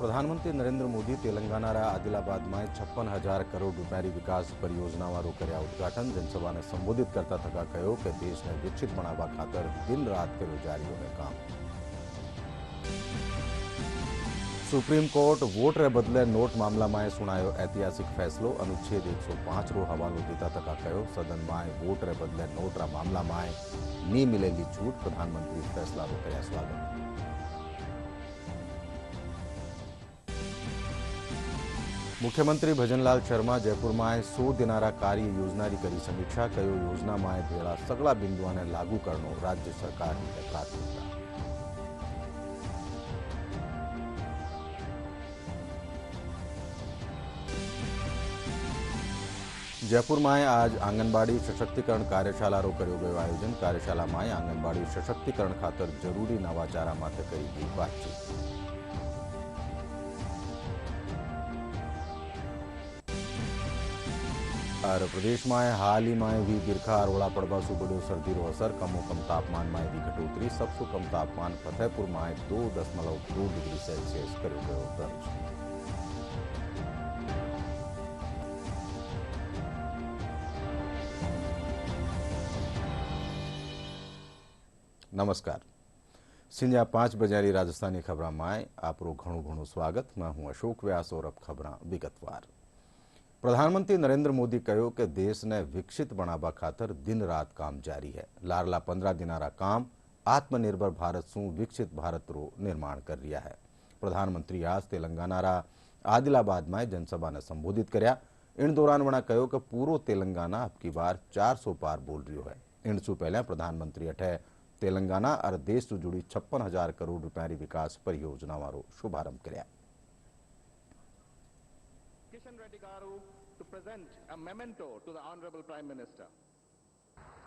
प्रधानमंत्री नरेंद्र मोदी तेलंगाना आदिलाबाद में 56,000 करोड़ રૂપિયાની વિકાસ પરિયોજનાવાળું કર્યા ઉદ્ઘાટન। जनसभाને સંબોધિત કરતા થકા કહ્યું કે દેશને વિકસિત બનાવવા ખાતર દિન રાત કર્યું જારી હોય કામ। सुप्रीम कोर्ट वोट रे बदले नोट मामला में सुनायो ऐतिहासिक फैसलो। अनुच्छेद 105 रो हवालो दीता तका कहो सदन में वोट रे बदले नोट रा मामला में नी मिलेली छूट। प्रधानमंत्री फैसला रो कर्या स्वागत। मुख्यमंत्री भजनलाल शर्मा जयपुर में 100 दिनारा कार्य योजना की करी समीक्षा। कहो योजना में भेड़ा सगला बिंदुओं ने लागू करनो राज्य सरकार की प्राथमिकता। जयपुर में आज आंगनबाड़ी सशक्तिकरण कार्यशाला रो कर्यो गयो आयोजन। कार्यशाला में आंगनबाड़ी सशक्तिकरण खातर जरूरी नवाचारा माटे करी गई बातचीत। और प्रदेश में हाल ही में भी बिरखा और ओला पड़वा से बढ़ो सर्दी रो असर। कमो कम तापमान में भी घटोतरी। सबसे कम तापमान फतेहपुर में 2.2 डिग्री सेल्सियस कर्यो गयो दर्ज। नमस्कार। संध्या 5 बजे राजस्थानी खबर में आपरो घणु स्वागत। मैं हूं अशोक व्यास और अब खबर विगतवार। प्रधानमंत्री नरेंद्र मोदी कहो कि देश ने विकसित बनावा खातर दिन रात काम जारी है। लारला 15 दिनारा काम आत्मनिर्भर भारत सु विकसित भारत रो निर्माण कर रिया है। प्रधानमंत्री आज तेलंगाना आदिलाबाद में जनसभा ने संबोधित कर्या। इन दौरान वणा कहो कि पूरो तेलंगाना अब की बार 400 पार बोल रियो है। इन सु पहले प्रधानमंत्री अठे तेलंगाना और देश से जुड़ी 56,000 करोड़ રૂપિયાની विकास परियोजना वारो शुभारंभ कर्या।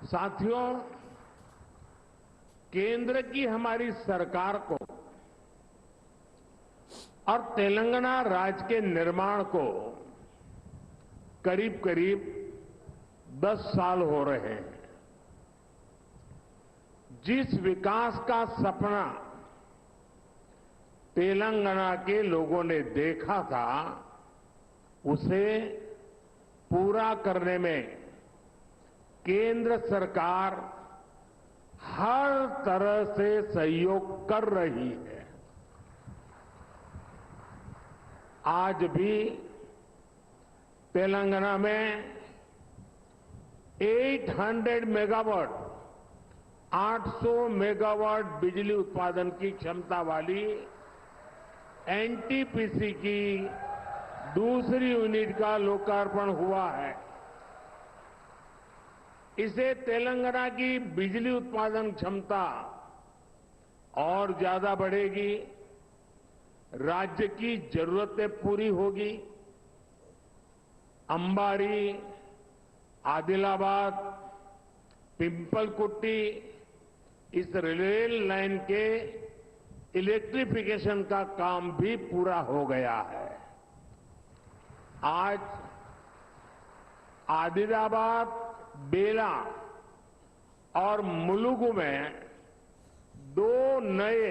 साथियों, केंद्र की हमारी सरकार को और तेलंगाना राज्य के निर्माण को करीब करीब 10 साल हो रहे हैं। जिस विकास का सपना तेलंगाना के लोगों ने देखा था उसे पूरा करने में केंद्र सरकार हर तरह से सहयोग कर रही है। आज भी तेलंगाना में 800 मेगावाट 800 मेगावाट बिजली उत्पादन की क्षमता वाली एनटीपीसी की दूसरी यूनिट का लोकार्पण हुआ है। इससे तेलंगाना की बिजली उत्पादन क्षमता और ज्यादा बढ़ेगी, राज्य की जरूरतें पूरी होगी। अंबारी, आदिलाबाद, पिंपलकुट्टी इस रेल लाइन के इलेक्ट्रिफिकेशन का काम भी पूरा हो गया है। आज आदिलाबाद, बेला और मुलुगु में 2 नए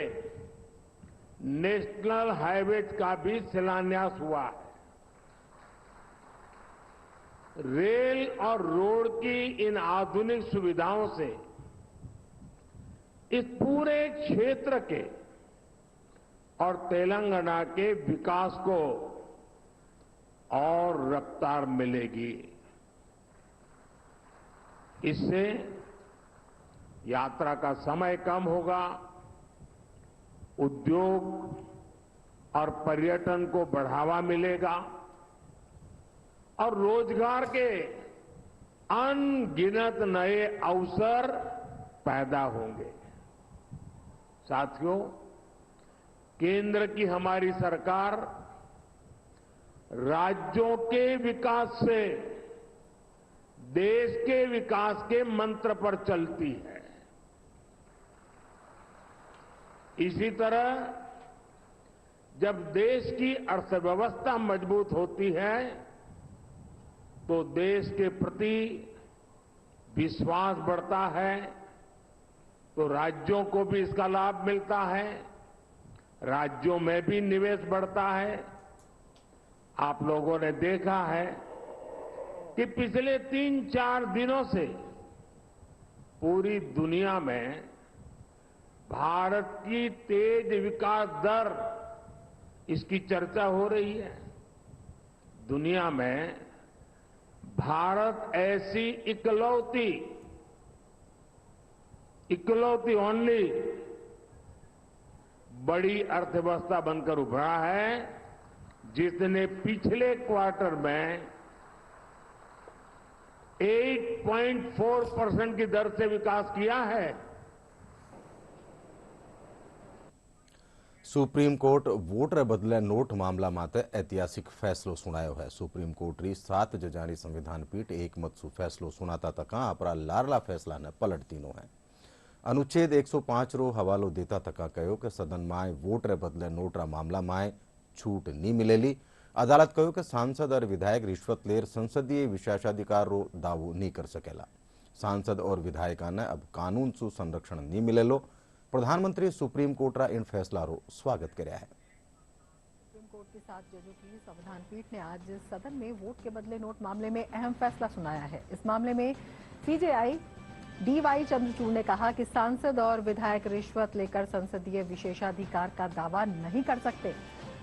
नेशनल हाईवेज का भी शिलान्यास हुआ है। रेल और रोड की इन आधुनिक सुविधाओं से इस पूरे क्षेत्र के और तेलंगाना के विकास को और रफ्तार मिलेगी। इससे यात्रा का समय कम होगा, उद्योग और पर्यटन को बढ़ावा मिलेगा और रोजगार के अनगिनत नए अवसर पैदा होंगे। साथियों, केंद्र की हमारी सरकार राज्यों के विकास से देश के विकास के मंत्र पर चलती है। इसी तरह जब देश की अर्थव्यवस्था मजबूत होती है तो देश के प्रति विश्वास बढ़ता है, तो राज्यों को भी इसका लाभ मिलता है। राज्यों में भी निवेश बढ़ता है। आप लोगों ने देखा है कि पिछले 3-4 दिनों से पूरी दुनिया में भारत की तेज विकास दर, इसकी चर्चा हो रही है। दुनिया में भारत ऐसी इकलौती ओनली बड़ी अर्थव्यवस्था बनकर उभरा है जिसने पिछले क्वार्टर में 8.4% की दर से विकास किया है। સુપ્રીમ કોર્ટ વોટ રે બદલે નોટ મામલા માટે ઐતિહાસિક ફેસલો સુણાયો है। સુપ્રીમ કોર્ટ री 7 જજાની સંવિધાન પીઠ એકમત સુ ફેસલો સુનાતા તका अपना लारला फैसला ने पलटतीनो है। अनुच्छेद 105 रो हवालो देता तका कहो कि सदन में वोट रे बदले नोट रा मामला में छूट नहीं मिलेली। अदालत कहो कि सांसद और विधायक रिश्वत लेर संसदीय विशेषाधिकार रो दावो नहीं कर सकेला। सांसद और विधायक ने अब कानून सु संरक्षण नहीं मिलेलो। प्रधानमंत्री सुप्रीम कोर्ट रा इन फैसला रो स्वागत कर्या है। सुप्रीम कोर्ट की 7 जजों की संविधान पीठ ने आज सदन में वोट के बदले नोट मामले में अहम फैसला सुनाया है। इस मामले में सीजेआई डीवाई चंद्रचूड़ ने कहा कि सांसद और विधायक रिश्वत लेकर संसदीय विशेषाधिकार का दावा नहीं कर सकते।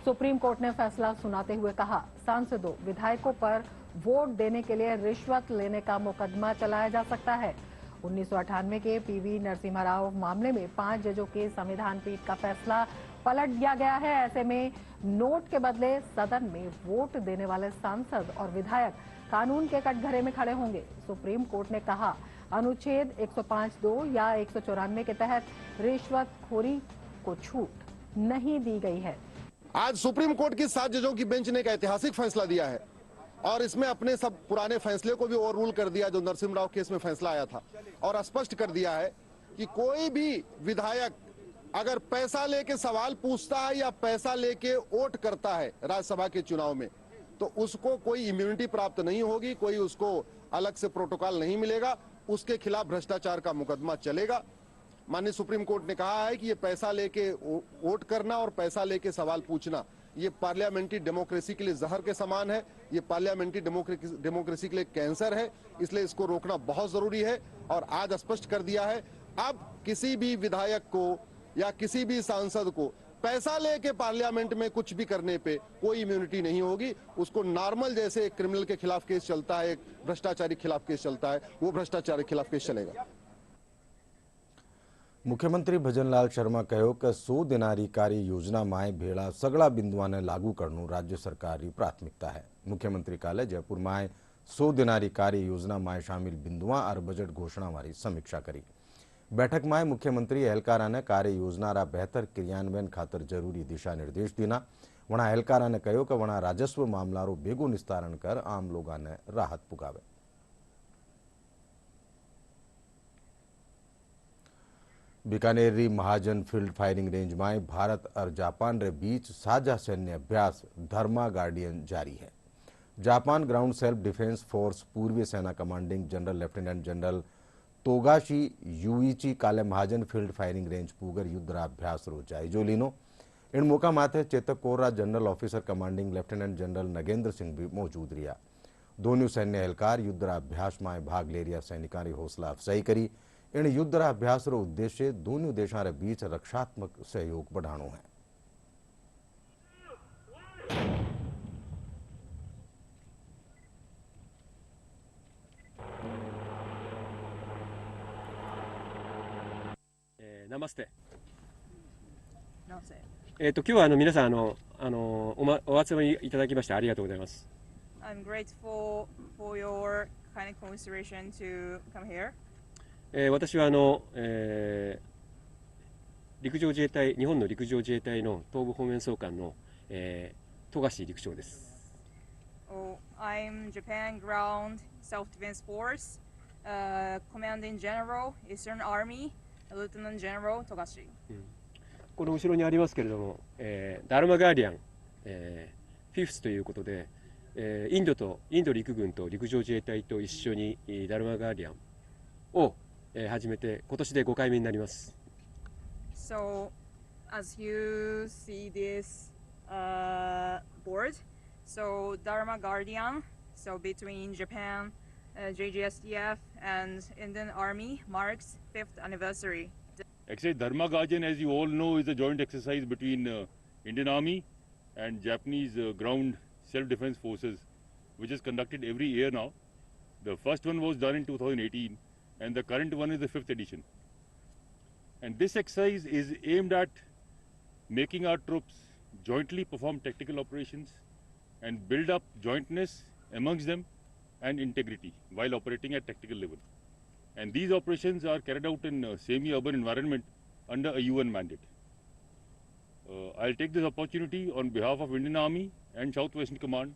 सुप्रीम कोर्ट ने फैसला सुनाते हुए कहा, सांसदों विधायकों पर वोट देने के लिए रिश्वत लेने का मुकदमा चलाया जा सकता है। 1998 के पीवी नरसिम्हा राव मामले में 5 जजों के संविधान पीठ का फैसला पलट दिया गया है। ऐसे में नोट के बदले सदन में वोट देने वाले सांसद और विधायक कानून के कटघरे में खड़े होंगे। सुप्रीम कोर्ट ने कहा, अनुच्छेद 105(2) या 194 के तहत रिश्वतखोरी को छूट नहीं दी गई है। आज सुप्रीम कोर्ट की 7 जजों की बेंच ने एक ऐतिहासिक फैसला दिया है और इसमें अपने सब पुराने फैसले को भी ओवर रूल कर दिया जो नरसिम्हा राव केस में फैसला आया था, और स्पष्ट कर दिया है कि कोई भी विधायक अगर पैसा लेके सवाल पूछता है या पैसा लेके वोट करता है राज्यसभा के चुनाव में, तो उसको कोई इम्यूनिटी प्राप्त नहीं होगी, कोई उसको अलग से प्रोटोकॉल नहीं मिलेगा, उसके खिलाफ भ्रष्टाचार का मुकदमा चलेगा। माननीय सुप्रीम कोर्ट ने कहा है कि ये पैसा लेके वोट करना और पैसा लेके सवाल पूछना ये पार्लियामेंट्री डेमोक्रेसी के लिए जहर के समान है, ये पार्लियामेंट्री डेमोक्रेसी के लिए कैंसर है, इसलिए इसको रोकना बहुत जरूरी है। और आज स्पष्ट कर दिया है, अब किसी भी विधायक को या किसी भी सांसद को पैसा लेके पार्लियामेंट में कुछ भी करने पे कोई इम्यूनिटी नहीं होगी। उसको नॉर्मल जैसे एक क्रिमिनल के खिलाफ केस चलता है, एक भ्रष्टाचारी के खिलाफ केस चलता है, वो भ्रष्टाचारी के खिलाफ केस चलेगा। मुख्यमंत्री भजनलाल शर्मा कहो कि 100 दिनारी कार्य योजना में भेड़ा सगड़ा बिंदुआ ने लागू करने राज्य सरकार की प्राथमिकता है। मुख्यमंत्री काले जयपुर में 100 दिनारी कार्य योजना में शामिल बिंदुआ और बजट घोषणा वाली समीक्षा करी। बैठक में मुख्यमंत्री एहलकारा ने कार्य योजना रा बेहतर क्रियान्वयन खातर जरूरी दिशा निर्देश दीना। वणा एहलकारा ने कहो कि वणा राजस्व मामला रो बेगो निस्तारण कर आम लोगों ने राहत पुगावे। बीकानेर री महाजन फील्ड फायरिंग रेंज में भारत और जापान रे बीच साझा सैन्य अभ्यास धर्मा गार्डियन जारी है। Japan Ground Self Defence Force पूर्वी सेना commanding general lieutenant general Togashi Yuichi काले महाजन फील्ड फायरिंग रेंज पूगर युद्धराभ्यास रो जायजो लीनो। इन मौका माथे Chetak corps general officer commanding lieutenant general Nagendra Singh भी मौजूद रहा। दोनों सैन्य एहलकार युद्धराभ्यास में भाग ले रहा सैनिकों की हौसला अफजाई करी। इन युद्धराभ्यास रो उद्देश्य दोनों देशों के बीच रक्षात्मक सहयोग बढ़ानो है। नमस्ते। 今日は皆さんお集まりいただきましてありがとうございます。I'm grateful for your kind consideration to come here. 私は陸上自衛隊日本の陸上自衛隊の東部方面総監の富樫陸将です。I'm Japan Ground Self-Defense Force, Commanding General Eastern Army, Lieutenant General 富樫。この後ろにありますけれども、ダルマガーディアン、フィフスということで、インド陸軍と陸上自衛隊と一緒にダルマガーディアンを始めて今年で5回目になります。So, as you see this board, so Dharma Guardian, so between Japan, JGSDF and Indian Army marks 5th anniversary. Actually, Dharma Guardian, as you all know, is a joint exercise between Indian Army and Japanese ground self-defense forces, which is conducted every year now. The first one was done in 2018, and the current one is the 5th edition. And this exercise is aimed at making our troops jointly perform tactical operations and build up jointness amongst them and integrity while operating at tactical level. And these operations are carried out in a semi-urban environment under a UN mandate. I'll take this opportunity on behalf of Indian Army and South Western Command.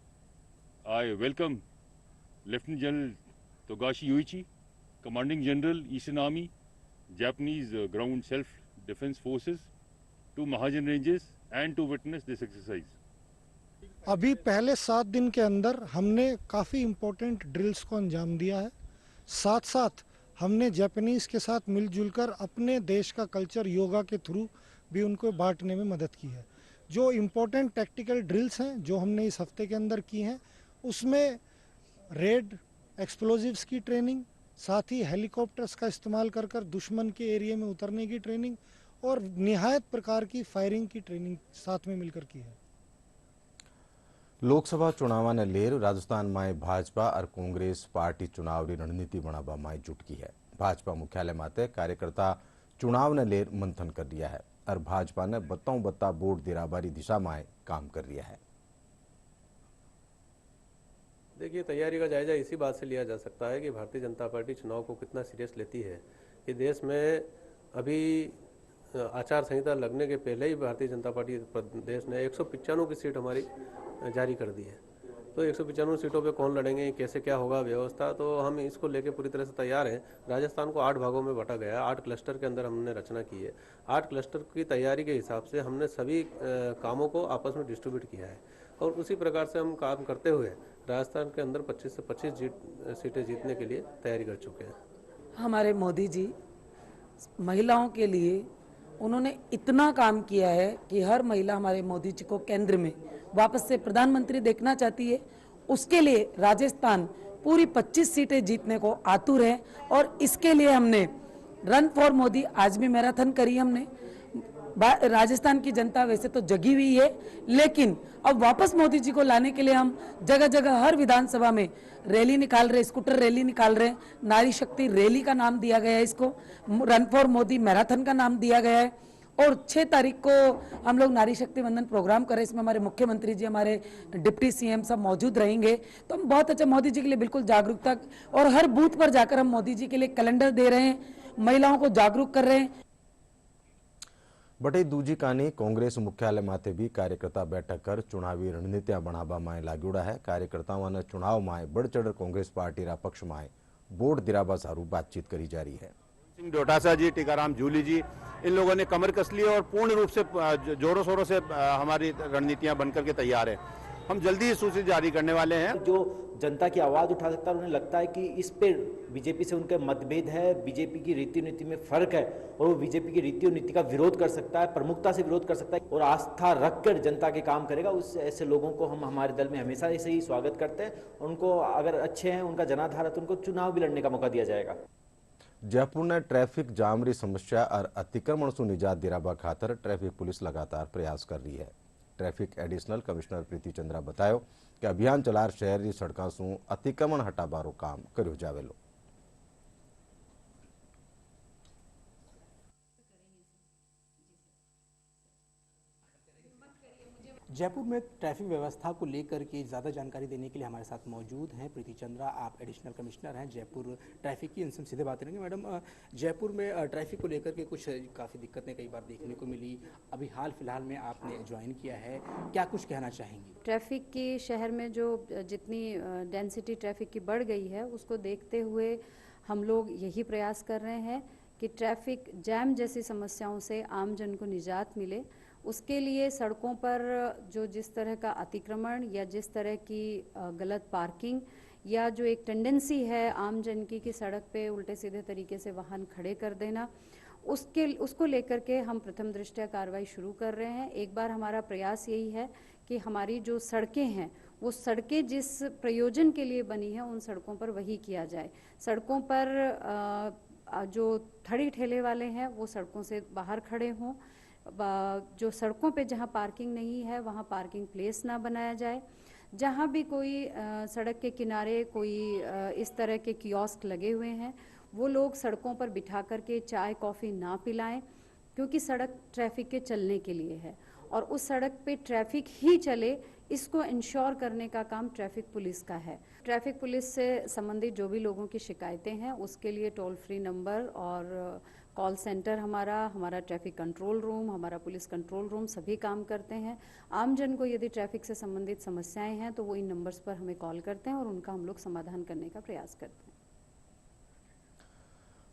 I welcome Lieutenant General Togashi Yuichi, Commanding General Eastern Army, Japanese ground self-defense forces, to Mahajan Ranges and to witness this exercise. अभी पहले 7 दिन के अंदर हमने काफ़ी important drills को अंजाम दिया है। साथ साथ हमने जापानीज़ के साथ मिलजुल कर अपने देश का कल्चर योगा के थ्रू भी उनको बांटने में मदद की है। जो इम्पोर्टेंट टैक्टिकल ड्रिल्स हैं जो हमने इस हफ्ते के अंदर की हैं, उसमें रेड एक्सप्लोजिव्स की ट्रेनिंग, साथ ही हेलीकॉप्टर्स का इस्तेमाल कर कर दुश्मन के एरिया में उतरने की ट्रेनिंग और निहायत प्रकार की फायरिंग की ट्रेनिंग साथ में मिलकर की है। લોકસભા ચુનાવને લેર રાજસ્થાનમાં ભાજપા और કોંગ્રેસ પાર્ટી ચુનાવની રણનીતિ બનાવવામાં जुटकी है। भाजपा मुख्यालय माते कार्यकर्ता चुनाव ने लेर मंथन कर दिया है और भाजपा ने बत्ताओं बत्ता बोर्ड दिराबारी दिशा में काम कर रहा है। देखिए, तैयारी का जायजा इसी बात से लिया जा सकता है कि भारतीय जनता पार्टी चुनाव को कितना सीरियस लेती है। कि देश में अभी आचार संहिता लगने के पहले ही भारतीय जनता पार्टी देश ने 195 की सीट हमारी जारी कर दी है। तो 195 सीटों पे कौन लड़ेंगे, कैसे क्या होगा व्यवस्था, तो हम इसको लेके पूरी तरह से तैयार हैं। राजस्थान को 8 भागों में बांटा गया है, 8 क्लस्टर के अंदर हमने रचना की है। 8 क्लस्टर की तैयारी के हिसाब से हमने सभी कामों को आपस में डिस्ट्रीब्यूट किया है और उसी प्रकार से हम काम करते हुए राजस्थान के अंदर 25 से 25 सीटें जीतने के लिए तैयारी कर चुके हैं। हमारे मोदी जी महिलाओं के लिए उन्होंने इतना काम किया है कि हर महिला हमारे मोदी जी को केंद्र में वापस से प्रधानमंत्री देखना चाहती है। उसके लिए राजस्थान पूरी 25 सीटें जीतने को आतुर है और इसके लिए हमने रन फॉर मोदी आज भी मैराथन करी। हमने राजस्थान की जनता वैसे तो जगी हुई है, लेकिन अब वापस मोदी जी को लाने के लिए हम जगह जगह हर विधानसभा में रैली निकाल रहे, स्कूटर रैली निकाल रहे। नारी शक्ति रैली का नाम दिया गया है, इसको रन फॉर मोदी मैराथन का नाम दिया गया है। और 6 तारीख को हम लोग नारी शक्ति वंदन प्रोग्राम करें, इसमें हमारे मुख्यमंत्री जी, हमारे डिप्टी सीएम सब मौजूद रहेंगे। तो हम बहुत अच्छा मोदी जी के लिए बिल्कुल जागरूकता और हर बूथ पर जाकर हम मोदी जी के लिए कैलेंडर दे रहे हैं, महिलाओं को जागरूक कर रहे हैं। बटे दूजी कानी कांग्रेस मुख्यालय माथे भी कार्यकर्ता बैठक कर चुनावी रणनीतियां बनावा में लागूड़ा है। कार्यकर्ताओं ने चुनाव में बढ़ चढ़ कांग्रेस पार्टी रा पक्ष में बोर्ड दिराबा सारू बातचीत करी जा रही है। सिंह डोटासा जी, टीकाराम जूली जी, इन लोगों ने कमर कस ली और पूर्ण रूप से जोरों शोरों से हमारी रणनीतियां बनकर के तैयार है। हम जल्दी ही सूची जारी करने वाले हैं। जो जनता की आवाज उठा सकता है, उन्हें लगता है कि इस पे बीजेपी से उनके मतभेद है, बीजेपी की रीति नीति में फर्क है और वो बीजेपी की रीति और नीति का विरोध कर सकता है, प्रमुखता से विरोध कर सकता है और आस्था रखकर जनता के काम करेगा। उस ऐसे लोगों को हम हमारे दल में हमेशा ऐसे ही स्वागत करते हैं। उनको अगर अच्छे हैं, उनका जनाधार है, तो उनको चुनाव भी लड़ने का मौका दिया जाएगा। जयपुर ने ट्रैफिक जाम री समस्या और अतिक्रमण से निजात दिराबा खातर ट्रैफिक पुलिस लगातार प्रयास कर रही है। ट्रैफिक एडिशनल कमिश्नर प्रीति चंद्रा बतायो कि अभियान चलार शहर की सड़कों से अतिक्रमण हटाबारो काम कर्यो जावेलो। जयपुर में ट्रैफिक व्यवस्था को लेकर के ज़्यादा जानकारी देने के लिए हमारे साथ मौजूद हैं प्रीति चंद्रा। आप एडिशनल कमिश्नर हैं जयपुर ट्रैफिक की। इनसे हम सीधे बात करेंगे। मैडम, जयपुर में ट्रैफिक को लेकर के कुछ काफ़ी दिक्कतें कई बार देखने को मिली, अभी हाल फिलहाल में आपने ज्वाइन किया है, क्या कुछ कहना चाहेंगी? ट्रैफिक की शहर में जो जितनी डेंसिटी ट्रैफिक की बढ़ गई है, उसको देखते हुए हम लोग यही प्रयास कर रहे हैं कि ट्रैफिक जैम जैसी समस्याओं से आम जन को निजात मिले। उसके लिए सड़कों पर जो जिस तरह का अतिक्रमण या जिस तरह की गलत पार्किंग या जो एक टेंडेंसी है आम जन की कि सड़क पे उल्टे सीधे तरीके से वाहन खड़े कर देना, उसको लेकर के हम प्रथम दृष्टया कार्रवाई शुरू कर रहे हैं। एक बार हमारा प्रयास यही है कि हमारी जो सड़कें हैं वो सड़कें जिस प्रयोजन के लिए बनी है उन सड़कों पर वही किया जाए। सड़कों पर जो ठड़ी ठेले वाले हैं वो सड़कों से बाहर खड़े हों, जो सड़कों पे जहाँ पार्किंग नहीं है वहाँ पार्किंग प्लेस ना बनाया जाए। जहाँ भी कोई सड़क के किनारे कोई इस तरह के कियोस्क लगे हुए हैं वो लोग सड़कों पर बिठा करके चाय कॉफ़ी ना पिलाएं, क्योंकि सड़क ट्रैफिक के चलने के लिए है और उस सड़क पे ट्रैफिक ही चले इसको इंश्योर करने का काम ट्रैफिक पुलिस का है। ट्रैफिक पुलिस से संबंधित जो भी लोगों की शिकायतें हैं उसके लिए टोल फ्री नंबर और कॉल सेंटर हमारा ट्रैफिक कंट्रोल रूम, हमारा पुलिस कंट्रोल रूम सभी काम करते हैं। आमजन को यदि ट्रैफिक से संबंधित समस्याएं हैं तो वो इन नंबर्स पर हमें कॉल करते हैं और उनका हम लोग समाधान करने का प्रयास करते हैं।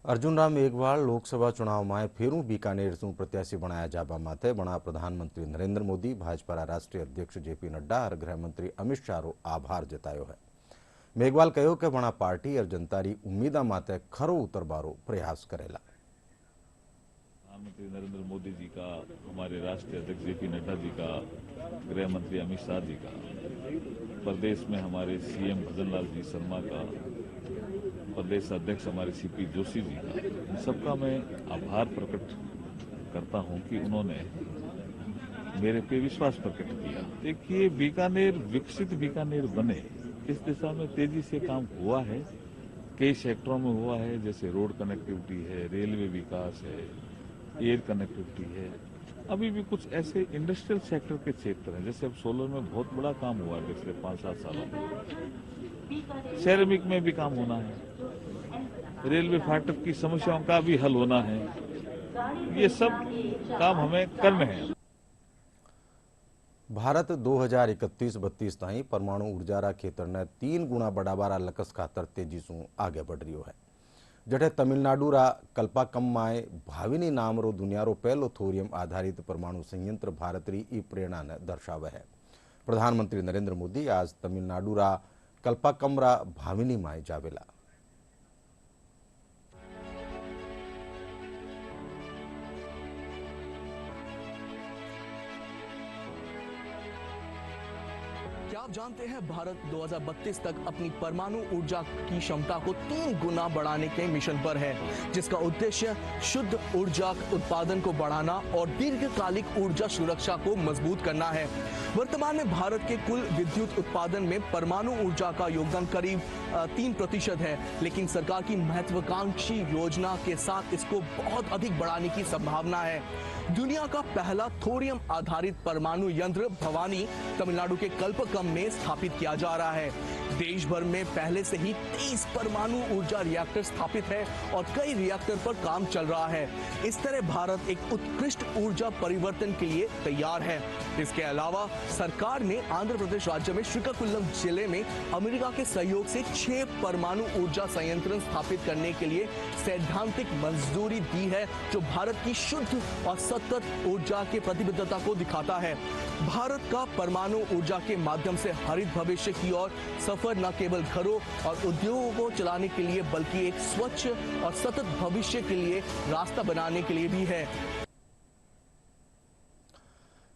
अर्जुन राम मेघवाल लोकसभा चुनाव में फेरू बीकानेर शू प्रत्याशी बनाया जावा माटे वणा प्रधानमंत्री नरेंद्र मोदी, भाजपा राष्ट्रीय अध्यक्ष जेपी नड्डा और गृहमंत्री अमित शाह रो आभार जतायो है। मेघवाल कहो कि वणा पार्टी और जनता री उम्मीदा माटे खरो उतरबारो प्रयास करेला। प्रधानमंत्री नरेंद्र मोदी जी का, हमारे राष्ट्रीय अध्यक्ष जेपी नड्डा जी का, गृह मंत्री अमित शाह जी का, प्रदेश में हमारे सीएम भजनलाल जी शर्मा का, प्रदेश अध्यक्ष हमारे सीपी जोशी जी का, इन सबका मैं आभार प्रकट करता हूं कि उन्होंने मेरे पे विश्वास प्रकट किया। देखिए, बीकानेर विकसित बीकानेर बने इस दिशा में तेजी से काम हुआ है, कई सेक्टरों में हुआ है, जैसे रोड कनेक्टिविटी है, रेलवे विकास है, एयर कनेक्टिविटी है। अभी भी कुछ ऐसे इंडस्ट्रियल सेक्टर के क्षेत्र हैं, जैसे अब सोलर में बहुत बड़ा काम हुआ है पिछले 5-7 सालों में। सेरेमिक में भी काम होना है, रेलवे फाटक की समस्याओं का भी हल होना है। ये सब काम हमें करने हैं। भारत 2031-32 ताई परमाणु ऊर्जा रा क्षेत्र ने 3 गुणा बढ़ावा लक्ष्य खातर तेजी से आगे बढ़ रही है। जटे तमिलनाडु रा कल्पाकम में भाविनी नाम रो दुनिया रो पहलो थोरियम आधारित परमाणु संयंत्र भारत री ई प्रेरणा ने दर्शावे है। प्रधानमंत्री नरेंद्र मोदी आज तमिलनाडु रा कल्पाकम रा भाविनी में जावेला। क्या आप जानते हैं भारत 2032 तक अपनी परमाणु ऊर्जा की क्षमता को 3 गुना बढ़ाने के मिशन पर है, जिसका उद्देश्य शुद्ध ऊर्जा उत्पादन को बढ़ाना और दीर्घकालिक ऊर्जा सुरक्षा को मजबूत करना है। वर्तमान में भारत के कुल विद्युत उत्पादन में परमाणु ऊर्जा का योगदान करीब 3% है, लेकिन सरकार की महत्वाकांक्षी योजना के साथ इसको बहुत अधिक बढ़ाने की संभावना है। दुनिया का पहला थोरियम आधारित परमाणु यंत्र भवानी तमिलनाडु के कल्पकम में स्थापित किया जा रहा है। देश भर में पहले से ही 30 परमाणु ऊर्जा रिएक्टर स्थापित है और कई रिएक्टर पर काम चल रहा है। इस तरह भारत एक उत्कृष्ट ऊर्जा परिवर्तन के लिए तैयार है। इसके अलावा सरकार ने आंध्र प्रदेश राज्य में श्रीकाकुलम जिले में अमेरिका के सहयोग से 6 परमाणु ऊर्जा संयंत्र स्थापित करने के लिए सैद्धांतिक मंजूरी दी है, जो भारत की शुद्ध और सतत ऊर्जा की प्रतिबद्धता को दिखाता है। भारत का परमाणु ऊर्जा के माध्यम से हरित भविष्य की ओर सफर न केवल घरों और उद्योगों को चलाने के लिए बल्कि एक स्वच्छ और सतत भविष्य के लिए रास्ता बनाने के लिए भी है।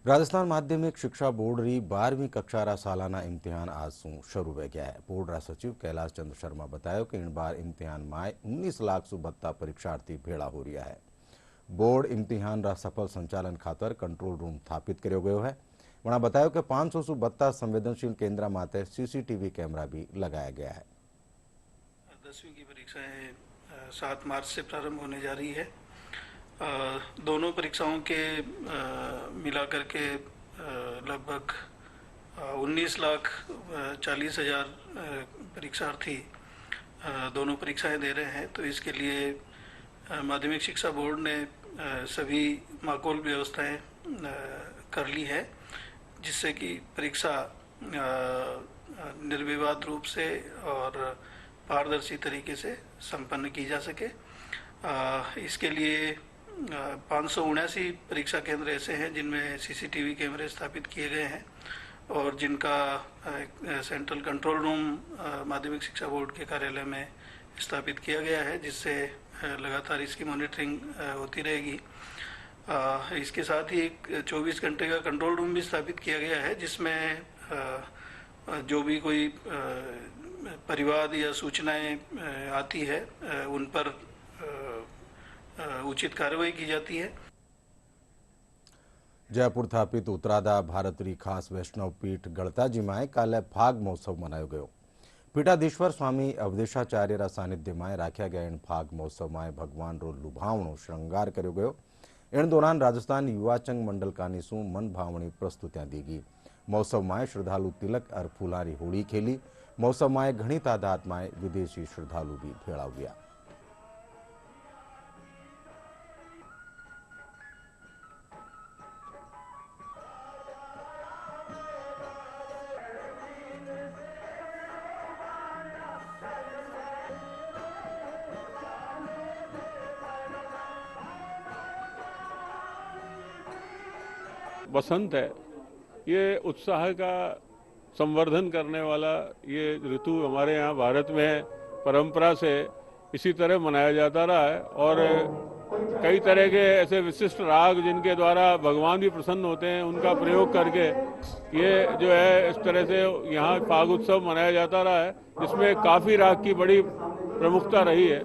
राजस्थान माध्यमिक शिक्षा बोर्ड री 12वीं कक्षा रा सालाना इम्तिहान आज से शुरू हो गया है। बोर्ड रा सचिव कैलाश चंद्र शर्मा बताया कि इन बार इम्तिहान में 19 लाख से बत्ता परीक्षार्थी भेड़ा हो रहा है। बोर्ड इम्तिहान रा सफल संचालन खातर कंट्रोल रूम स्थापित किया गयो है। वहाँ बताया कि 500 से बत्ता संवेदनशील केंद्र माते सीसीटीवी कैमरा भी लगाया गया है। 10वीं की परीक्षाएं 7 मार्च से प्रारंभ होने जा रही है। दोनों परीक्षाओं के मिलाकर के लगभग 19,40,000 परीक्षार्थी दोनों परीक्षाएं दे रहे हैं। तो इसके लिए माध्यमिक शिक्षा बोर्ड ने सभी माकूल व्यवस्थाएं कर ली है, जिससे कि परीक्षा निर्विवाद रूप से और पारदर्शी तरीके से संपन्न की जा सके। इसके लिए 579 परीक्षा केंद्र ऐसे हैं जिनमें सीसीटीवी कैमरे स्थापित किए गए हैं और जिनका सेंट्रल कंट्रोल रूम माध्यमिक शिक्षा बोर्ड के कार्यालय में स्थापित किया गया है, जिससे लगातार इसकी मॉनिटरिंग होती रहेगी। इसके साथ ही एक 24 घंटे का कंट्रोल रूम भी स्थापित किया गया है, जिसमें जो भी कोई परिवाद या सूचनाएं आती है उन पर उचित कार्रवाई की जाती है। जयपुर स्थापित उतरादा भारतरी खास वैष्णव पीठ गळताजीमां काले फाग महोत्सव मनायो गयो। पीठाधीश्वर स्वामी अवधेशाचार्यरा सानिध्यमां राख्या गया इन फाग महोत्सवमां भगवान रो लुभावणो श्रृंगार कर्यो गयो। इन दौरान राजस्थान युवाचंग मंडल कानीसू मन भावनी प्रस्तुतियां दी गई। महोत्सव में श्रद्धालु तिलक और फूलारी होली खेली। महोत्सव में घनी तादाद में विदेशी श्रद्धालु भी भेड़ा गया। बसंत है, ये उत्साह का संवर्धन करने वाला ये ऋतु हमारे यहाँ भारत में परंपरा से इसी तरह मनाया जाता रहा है। और कई तरह के ऐसे विशिष्ट राग जिनके द्वारा भगवान भी प्रसन्न होते हैं, उनका प्रयोग करके ये जो है इस तरह से यहाँ फाग उत्सव मनाया जाता रहा है, जिसमें काफ़ी राग की बड़ी प्रमुखता रही है।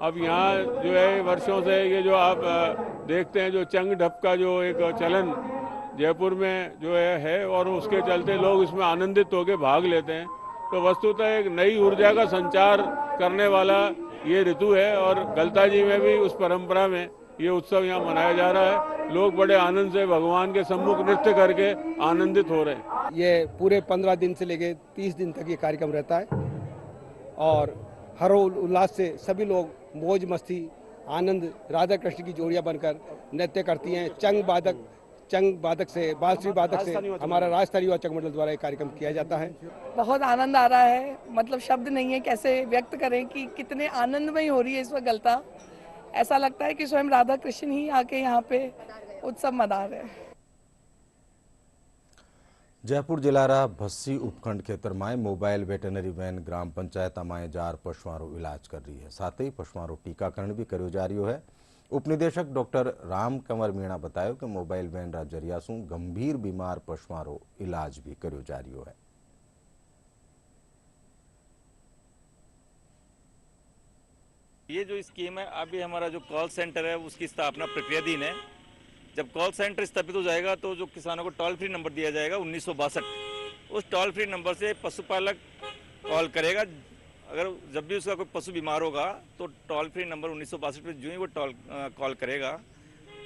अब यहाँ जो है वर्षों से ये जो आप देखते हैं, जो चंग ढप का जो एक चलन जयपुर में जो है और उसके चलते लोग इसमें आनंदित होकर भाग लेते हैं। तो वस्तुतः एक नई ऊर्जा का संचार करने वाला ये ऋतु है और गलताजी में भी उस परंपरा में ये उत्सव यहाँ मनाया जा रहा है। लोग बड़े आनंद से भगवान के सम्मुख नृत्य करके आनंदित हो रहे हैं। ये पूरे 15 दिन से लेके 30 दिन तक ये कार्यक्रम रहता है और हर उल्लास से सभी लोग मौज मस्ती आनंद राधा कृष्ण की जोड़ियाँ बनकर नृत्य करती हैं। चंग वादक से बांसुरी वादक से हमारा राजस्थानी युवाचंग मंडल द्वारा एक कार्यक्रम किया जाता है। बहुत आनंद आ रहा है, मतलब शब्द नहीं है कैसे व्यक्त करें कि कितने आनंदमय हो रही है इस वक्त गलता। ऐसा लगता है कि स्वयं राधा कृष्ण ही आके यहाँ पे उत्सव मना रहे हैं। जयपुर जिलारा भस्सी उपखंड खेतर में मोबाइल वेटनरी वैन ग्राम पंचायत में 4 पशुओं इलाज कर रही है। साथ ही पशुओं टीकाकरण भी करो जा रही है। उपनिदेशक डॉक्टर राम कंवर मीणा बताया कि मोबाइल वैन रा जरिया सु गंभीर बीमार पशुओं इलाज भी करो जा रही है। ये जो स्कीम है, अभी हमारा जो कॉल सेंटर है उसकी स्थापना प्रक्रियाधीन है। जब कॉल सेंटर स्थापित हो जाएगा तो जो किसानों को टोल फ्री नंबर दिया जाएगा 1962, उस टोल फ्री नंबर से पशुपालक कॉल करेगा। अगर जब भी उसका कोई पशु बीमार होगा तो टोल फ्री नंबर 1962 पे जो ही वो कॉल करेगा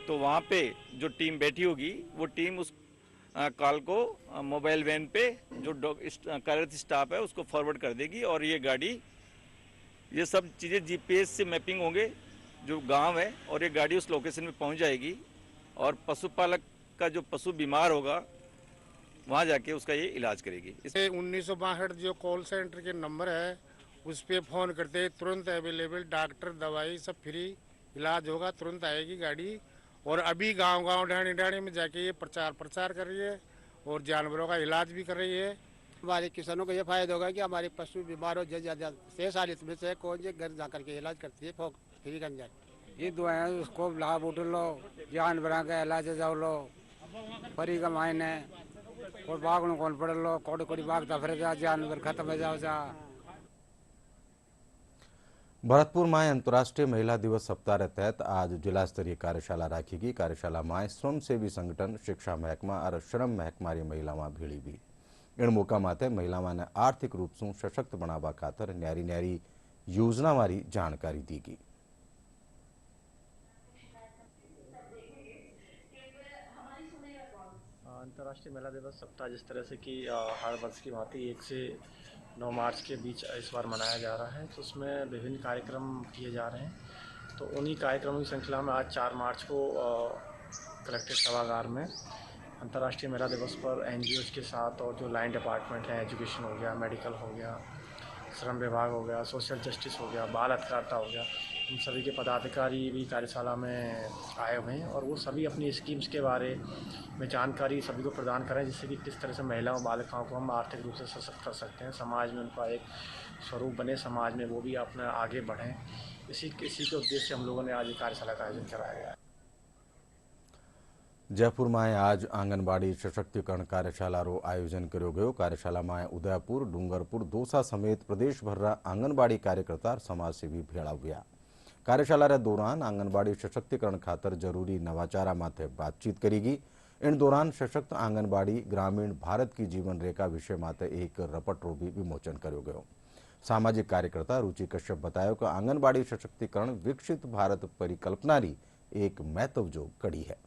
तो वहाँ पे जो टीम बैठी होगी वो टीम उस कॉल को मोबाइल वैन पे जो कार्यरत स्टाफ है उसको फॉरवर्ड कर देगी और ये गाड़ी, ये सब चीज़ें जीपीएस से मैपिंग होंगे जो गांव है और ये गाड़ी उस लोकेशन में पहुंच जाएगी और पशुपालक का जो पशु बीमार होगा वहां जाके उसका ये इलाज करेगी। 1962 जो कॉल सेंटर के नंबर है उस पर फ़ोन करते तुरंत अवेलेबल डॉक्टर दवाई सब फ्री इलाज होगा, तुरंत आएगी गाड़ी। और अभी गांव-गांव ढाणी में जाके ये प्रचार कर रही है और जानवरों का इलाज भी कर रही है। हमारे किसानों को ये फायदा होगा कि हमारे पशु बीमार हो ज़्यादा से साल इसमें से कौन से घर जा करके इलाज करती है फ्री कर जाए। ये दुआएं उसको लाभ उठ लो, जानवरों का इलाज जाओ लो, परी का मायने और बाग में कौन पड़ लो, कोड़ी बाग दफरे जा जानवर खत्म हो जाओ जा। भरतपुर में अंतर्राष्ट्रीय महिला दिवस सप्ताह के तहत आज जिला स्तरीय कार्यशाला राखी गई। कार्यशाला में स्वयंसेवी संगठन, शिक्षा महकमा और श्रम महकमा की महिलाओं भीड़ी भी। इन मौका माते महिलाओं ने आर्थिक रूप से सशक्त बनावा खातर न्यारी न्यारी योजना वाली जानकारी दी गई। अंतर्राष्ट्रीय महिला दिवस सप्ताह जिस तरह से कि हर वर्ष की भांति 1 से 9 मार्च के बीच इस बार मनाया जा रहा है, तो उसमें विभिन्न कार्यक्रम किए जा रहे हैं। तो उन्हीं कार्यक्रमों की श्रृंखला में आज 4 मार्च को कलेक्ट्रेट सभागार में अंतर्राष्ट्रीय महिला दिवस पर एनजीओज के साथ और जो लाइन डिपार्टमेंट हैं, एजुकेशन हो गया, मेडिकल हो गया, श्रम विभाग हो गया, सोशल जस्टिस हो गया, बाल अधिकारिता हो गया, हम सभी के पदाधिकारी भी कार्यशाला में आए हुए हैं और वो सभी अपनी स्कीम्स के बारे में जानकारी सभी को प्रदान करें, जिससे कि किस तरह से महिलाओं बालिकाओं को हम आर्थिक रूप से सशक्त कर सकते हैं, समाज में उनका एक स्वरूप बने, समाज में वो भी अपना आगे बढ़ें। इसी के उद्देश्य से हम लोगों ने आज ये कार्यशाला का आयोजन कराया गया है। जयपुर में आज आंगनबाड़ी सशक्तिकरण कार्यशालारो आयोजन कर्यो गयो। कार्यशाला में उदयपुर, डूंगरपुर, दौसा समेत प्रदेशभर आंगनबाड़ी कार्यकर्ता समाजसेवी भेड़ा हुआ। कार्यशाला दौरान आंगनबाड़ी सशक्तिकरण खातर जरूरी नवाचारा माथे बातचीत करेगी। इन दौरान सशक्त आंगनबाड़ी ग्रामीण भारत की जीवन रेखा विषय माथे एक रपटरो भी विमोचन कर्यो गयो। सामाजिक कार्यकर्ता रुचि कश्यप बतायो कि आंगनबाड़ी सशक्तिकरण विकसित भारत परिकल्पनारी एक महत्वजो कड़ी है।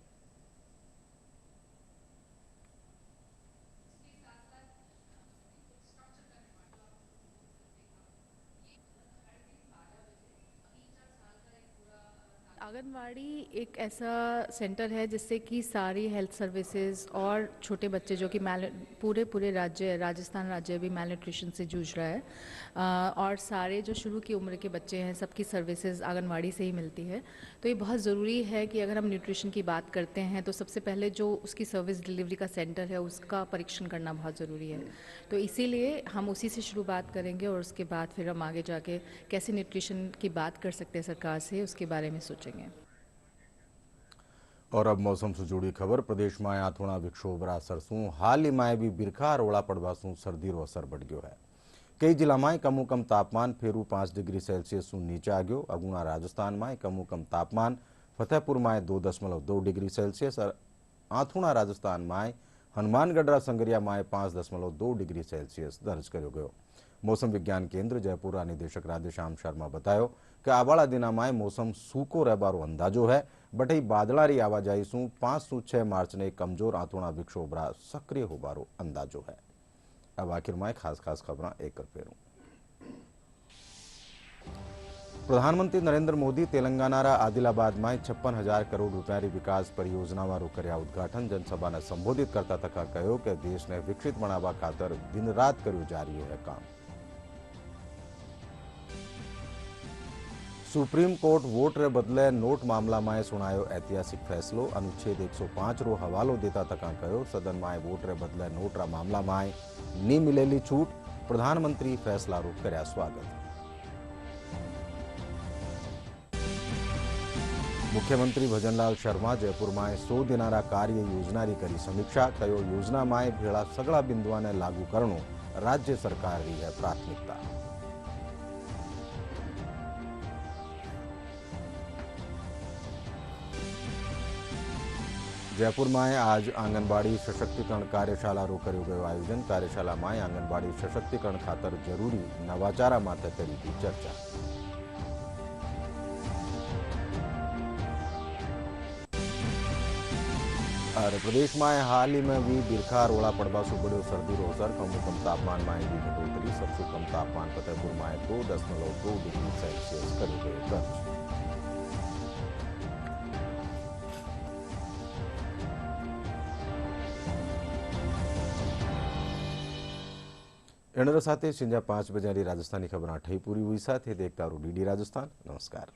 आंगनवाड़ी एक ऐसा सेंटर है जिससे कि सारी हेल्थ सर्विसेज और छोटे बच्चे जो कि पूरे राज्य राजस्थान राज्य भी मैल न्यूट्रिशन से जूझ रहा है, और सारे जो शुरू की उम्र के बच्चे हैं सबकी सर्विसेज आंगनवाड़ी से ही मिलती है। तो ये बहुत ज़रूरी है कि अगर हम न्यूट्रिशन की बात करते हैं तो सबसे पहले जो उसकी सर्विस डिलीवरी का सेंटर है उसका परीक्षण करना बहुत ज़रूरी है। तो इसीलिए हम उसी से शुरुआत करेंगे और उसके बाद फिर हम आगे जाके कैसे न्यूट्रिशन की बात कर सकते हैं सरकार से, उसके बारे में सोचेंगे। और अब मौसम से जुड़ी खबर। प्रदेश में आथोड़ा विक्षोभ सरसू हाल ही में भी बिरखा रोड़ा पड़वासू सर्दी रो असर बढ़ गयो है। कई जिला में कमो कम तापमान फेरू 5 डिग्री सेल्सियस नीचे आ गयो। अगुणा राजस्थान में कमो कम तापमान फतेहपुर में 2.2 डिग्री सेल्सियस और आथोड़ा राजस्थान में हनुमानगढ़ संगरिया में 5.2 डिग्री सेल्सियस दर्ज कर्यो गयो। मौसम विज्ञान केंद्र जयपुर निदेशक राधेश्याम शर्मा बतायो कि आवाड़ा दिना में मौसम सूको रहबारो अंदाजो है। बटई बादलारी आवाजाई सू 5 से 6 मार्च ने कमजोर आथोड़ा विक्षोभरा सक्रिय होबारो अंदाजो है। अब आखिर में खास खबर एक कर फेरू। प्रधानमंत्री नरेंद्र मोदी तेलंगाना आदिलाबाद में 56,000 करोड़ रुपया विकास परियोजना कर्या उद्घाटन। जनसभा ने संबोधित करता तक कहो कि देश ने विकसित बनावा खातर दिन रात कर्यो जा रही है काम। सुप्रीम कोर्ट वोट रे बदले नोट मामला में सुनायो ऐतिहासिक फैसलो। अनुच्छेद 105 रो हवालो देता तका कहो सदन में वोट रे बदले नोट रा मामला में नी मिलेली छूट। प्रधानमंत्री फैसला रो कर्या स्वागत। मुख्यमंत्री भजनलाल शर्मा जयपुर में 100 दिनारा कार्य योजना री करी समीक्षा। कहो योजना में भेड़ा सगळा बिंदुआ ने लागू करनो राज्य सरकार री है प्राथमिकता। जयपुर में आज आंगनबाड़ी सशक्तिकरण कार्यशाला रो कर्यो गयो आयोजन। कार्यशाला में आंगनबाड़ी सशक्तिकरण खातर जरूरी नवाचारा माथे करी थी चर्चा। और प्रदेश में हाल ही में भी बिरखा रोड़ा पड़वा सु बढ़ो सर्दी रो असर। कमो कम तापमान में भी घटोतरी। सबसे कम तापमान फतेहपुर में 2.2 डिग्री सेल्सियस कर्यो गयो दर्ज। एनर साथे संजा 5 बजे राजस्थानी खबर ठई पूरी हुई। साथ देखता रहो DD राजस्थान। नमस्कार।